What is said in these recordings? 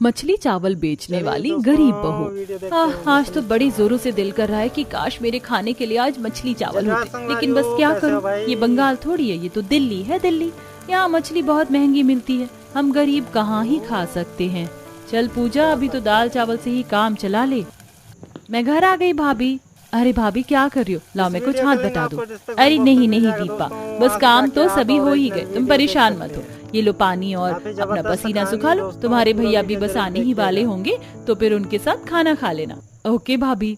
मछली चावल बेचने वाली गरीब बहू। आज तो बड़ी जोरों से दिल कर रहा है कि काश मेरे खाने के लिए आज मछली चावल होते, लेकिन बस क्या करूं, ये बंगाल थोड़ी है, ये तो दिल्ली है। दिल्ली यहाँ मछली बहुत महंगी मिलती है, हम गरीब कहाँ ही खा सकते हैं। चल पूजा, अभी तो दाल चावल से ही काम चला ले। मैं घर आ गई भाभी। अरे भाभी क्या कर रही हो, लाओ मैं कुछ हाथ बटा दूं। अरे नहीं नहीं दीपा, बस काम तो सभी हो ही गए, तुम परेशान मत हो। ये लो पानी और अपना पसीना सुखा लो, तुम्हारे भैया भी बस आने ही वाले होंगे, तो फिर उनके साथ खाना खा लेना। ओके भाभी।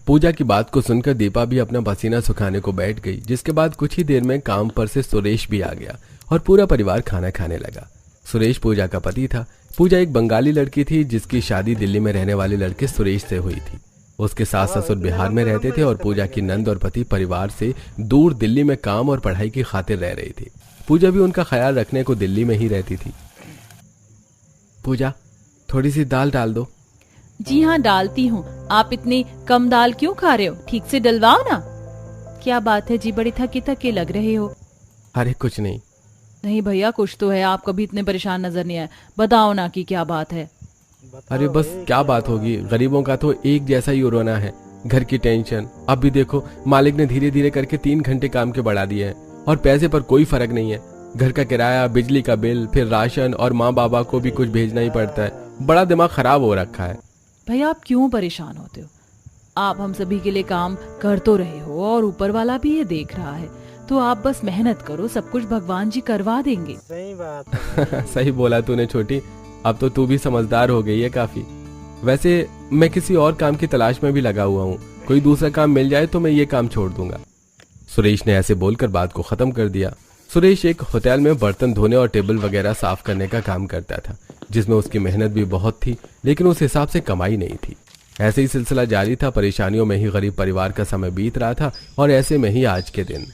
पूजा की बात को सुनकर दीपा भी अपना पसीना सुखाने को बैठ गई, जिसके बाद कुछ ही देर में काम पर से सुरेश भी आ गया और पूरा परिवार खाना खाने लगा। सुरेश पूजा का पति था। पूजा एक बंगाली लड़की थी जिसकी शादी दिल्ली में रहने वाले लड़के सुरेश से हुई थी। उसके सास ससुर बिहार में रहते थे और पूजा की नंद और पति परिवार से दूर दिल्ली में काम और पढ़ाई की खातिर रह रही थी। पूजा भी उनका ख्याल रखने को दिल्ली में ही रहती थी। पूजा, थोड़ी सी दाल डाल दो। जी हाँ डालती हूँ। आप इतनी कम दाल क्यों खा रहे हो, ठीक से डलवाओ ना। क्या बात है जी, बड़ी थके थके लग रहे हो। अरे कुछ नहीं। नहीं भैया कुछ तो है, आप कभी इतने परेशान नजर नहीं आए, बताओ ना कि क्या बात है। अरे बस क्या बात होगी, गरीबों का तो एक जैसा ही रोना है, घर की टेंशन। अब भी देखो मालिक ने धीरे धीरे करके 3 घंटे काम के बढ़ा दिए हैं और पैसे पर कोई फर्क नहीं है। घर का किराया, बिजली का बिल, फिर राशन और माँ बाबा को भी कुछ भेजना ही पड़ता है। बड़ा दिमाग खराब हो रखा है। भैया आप क्यों परेशान होते हो, आप हम सभी के लिए काम कर तो रहे हो और ऊपर वाला भी ये देख रहा है, तो आप बस मेहनत करो, सब कुछ भगवान जी करवा देंगे। सही बात है। सही बोला तूने छोटी, अब तो तू भी समझदार हो गई है काफी। वैसे मैं किसी और काम की तलाश में भी लगा हुआ हूँ, कोई दूसरा काम मिल जाए तो मैं ये काम छोड़ दूंगा। सुरेश ने ऐसे बोलकर बात को खत्म कर दिया। सुरेश एक होटल में बर्तन धोने और टेबल वगैरह साफ करने का काम करता था, जिसमें उसकी मेहनत भी बहुत थी, लेकिन उस हिसाब से कमाई नहीं थी। ऐसे ही सिलसिला जारी था, परेशानियों में ही गरीब परिवार का समय बीत रहा था और ऐसे में ही आज के दिन।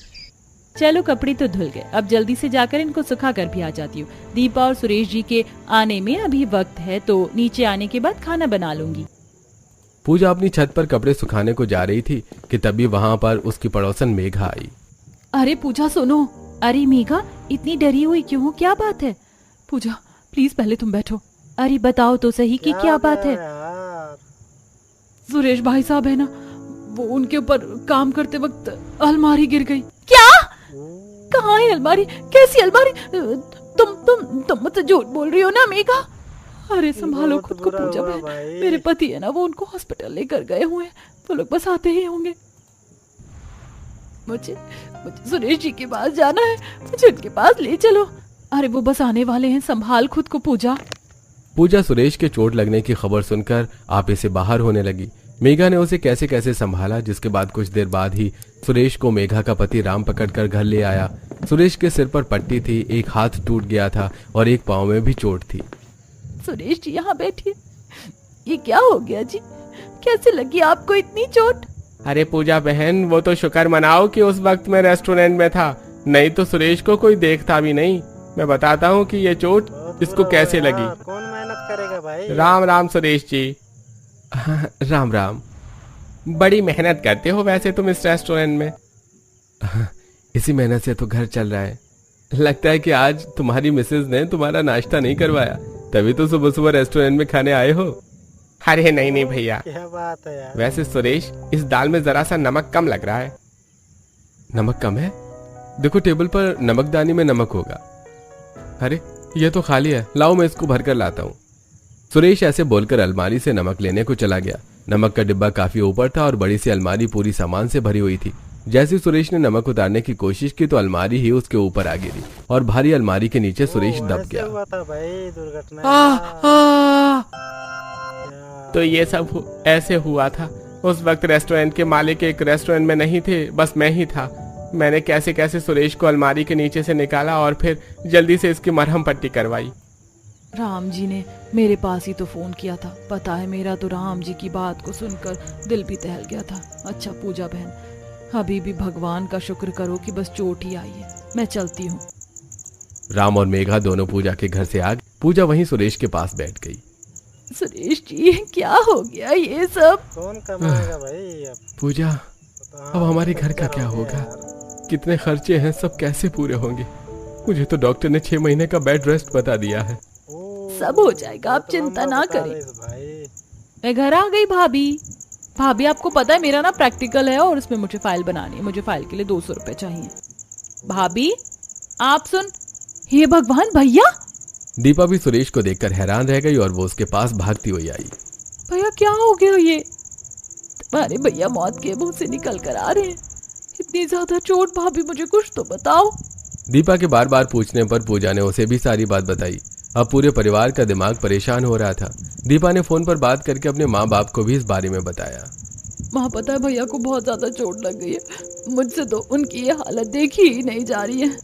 चलो कपड़े तो धुल गए, अब जल्दी से जाकर इनको सुखा कर भी आ जाती हूँ। दीपा और सुरेश जी के आने में अभी वक्त है, तो नीचे आने के बाद खाना बना लूंगी। पूजा अपनी छत पर कपड़े सुखाने को जा रही थी कि तभी वहाँ पर उसकी पड़ोसन मेघा आई। अरे पूजा सुनो। अरे मेघा इतनी डरी हुई क्यों हो, क्या बात है। पूजा प्लीज पहले तुम बैठो। अरे बताओ तो सही कि क्या बात है। सुरेश भाई साहब है ना, वो उनके ऊपर काम करते वक्त अलमारी गिर गई। क्या? कहाँ है अलमारी, कैसी अलमारी? तुम मुझसे झूठ बोल रही हो ना मेघा। अरे संभालो खुद को पूजा बहन, मेरे पति है ना, वो उनको हॉस्पिटल लेकर गए हुए हैं, वो लोग बस आते ही होंगे। मुझे सुरेश जी के पास जाना है, मुझे उनके पास ले चलो। अरे वो बस आने वाले हैं, संभाल खुद को पूजा। पूजा सुरेश के चोट लगने की खबर सुनकर आपे से बाहर होने लगी। मेघा ने उसे कैसे कैसे संभाला, जिसके बाद कुछ देर बाद ही सुरेश को मेघा का पति राम पकड़कर घर ले आया। सुरेश के सिर पर पट्टी थी, एक हाथ टूट गया था और एक पांव में भी चोट थी। सुरेश जी यहाँ बैठिए। ये क्या हो गया जी, कैसे लगी आपको इतनी चोट? अरे पूजा बहन, वो तो शुक्र मनाओ कि उस वक्त मैं रेस्टोरेंट में था, नहीं तो सुरेश को कोई देखता भी नहीं। मैं बताता हूँ कि ये चोट इसको कैसे लगी। कौन मेहनत करेगा भाई। राम राम सुरेश जी। राम राम। बड़ी मेहनत करते हो वैसे तुम इस रेस्टोरेंट में। इसी मेहनत से तो घर चल रहा है। लगता है कि आज तुम्हारी मिसेज ने तुम्हारा नाश्ता नहीं करवाया, तभी तो सुबह सुबह रेस्टोरेंट में खाने आए हो। अरे नहीं नहीं भैया, क्या बात है यार। वैसे सुरेश इस दाल में जरा सा नमक कम लग रहा है। नमक कम है? देखो टेबल पर नमकदानी में नमक होगा। अरे ये तो खाली है, लाओ मैं इसको भर कर लाता हूँ। सुरेश ऐसे बोलकर अलमारी से नमक लेने को चला गया। नमक का डिब्बा काफी ऊपर था और बड़ी सी अलमारी पूरी सामान से भरी हुई थी। जैसे सुरेश ने नमक उतारने की कोशिश की तो अलमारी ही उसके ऊपर आ गिरी और भारी अलमारी के नीचे सुरेश दब गया। हुआ था भाई दुर्घटना। तो ये सब ऐसे हुआ था। उस वक्त रेस्टोरेंट के मालिक एक रेस्टोरेंट में नहीं थे, बस मैं ही था। मैंने कैसे कैसे सुरेश को अलमारी के नीचे से निकाला और फिर जल्दी से इसकी मरहम पट्टी करवाई। राम जी ने मेरे पास ही तो फोन किया था, पता है मेरा तो राम जी की बात को सुनकर दिल भी दहल गया था। अच्छा पूजा बहन, अभी भी भगवान का शुक्र करो कि बस चोट ही आई है, मैं चलती हूँ। राम और मेघा दोनों पूजा के घर से आ गए। पूजा वहीं सुरेश के पास बैठ गई। सुरेश जी क्या हो गया ये सब? कौन कमाएगा भाई अब? पूजा अब हमारे घर का क्या होगा, कितने खर्चे हैं, सब कैसे पूरे होंगे? मुझे तो डॉक्टर ने 6 महीने का बेड रेस्ट बता दिया है। सब हो जाएगा, आप चिंता ना करें। भाई मैं घर आ गई भाभी। भाभी आपको पता है मेरा ना प्रैक्टिकल है और उसमें मुझे फाइल बनानी है, मुझे फाइल के लिए 200 रुपए चाहिए। भाभी आप सुन, हे भगवान भैया। दीपा भी सुरेश को देखकर हैरान रह गई और वो उसके पास भागती हुई आई। भैया क्या हो गया, ये तुम्हारे भैया मौत के मुंह से निकल कर आ रहे हैं, इतनी ज्यादा चोट। भाभी मुझे कुछ तो बताओ। दीपा के बार बार पूछने पर पूजा ने उसे भी सारी बात बताई। अब पूरे परिवार का दिमाग परेशान हो रहा था। दीपा ने फोन पर बात करके अपने माँ बाप को भी इस बारे में बताया। माँ पता है भैया को बहुत ज्यादा चोट लग गई है, मुझसे तो उनकी ये हालत देखी ही नहीं जा रही है।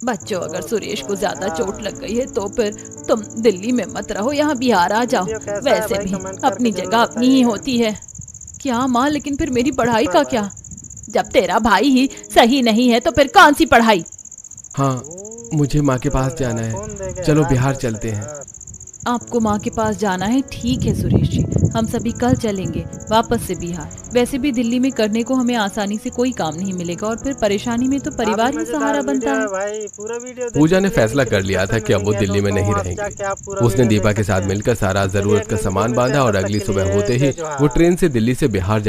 बच्चों अगर सुरेश को ज्यादा चोट लग गई है तो फिर तुम दिल्ली में मत रहो, यहाँ बिहार आ जाओ। वैसे भी अपनी जगह अपनी ही होती है। क्या माँ, लेकिन फिर मेरी पढ़ाई का क्या? जब तेरा भाई ही सही नहीं है तो फिर कौन सी पढ़ाई? हाँ, मुझे माँ के पास जाना है, चलो बिहार चलते हैं। आपको माँ के पास जाना है, ठीक है सुरेश जी, हम सभी कल चलेंगे वापस से बिहार। वैसे भी दिल्ली में करने को हमें आसानी से कोई काम नहीं मिलेगा और फिर परेशानी में तो परिवार ही सहारा बनता है। पूजा ने फैसला कर लिया था कि अब वो दिल्ली में नहीं रहेंगे। उसने दीपा के साथ मिलकर सारा जरूरत का सामान बांधा और अगली सुबह होते ही वो ट्रेन से दिल्ली से बिहार